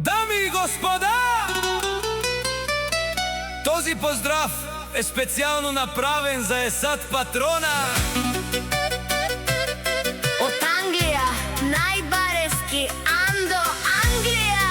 Дами и господа, този поздрав е специално направен за Есад патрона од Англија, најбарески Андо Англија.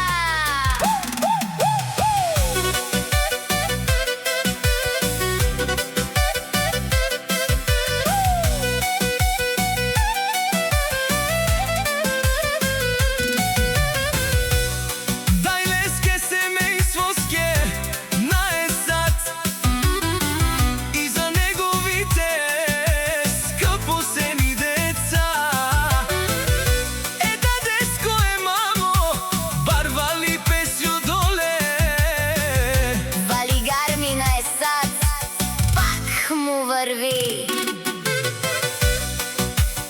Върви.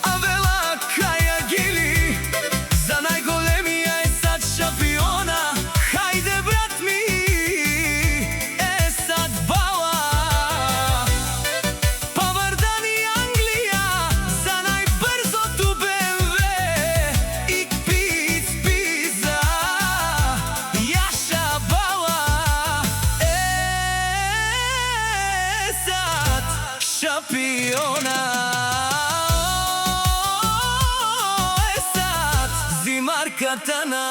Авела Каягили за най-големия Есад шампиона. Хайде, брат ми, Есад Бауа. Павардани Англия за най-бързото БМВ. Ik Piz Pizza Яша Бауа. Есад шампиона. Есад, зимарката на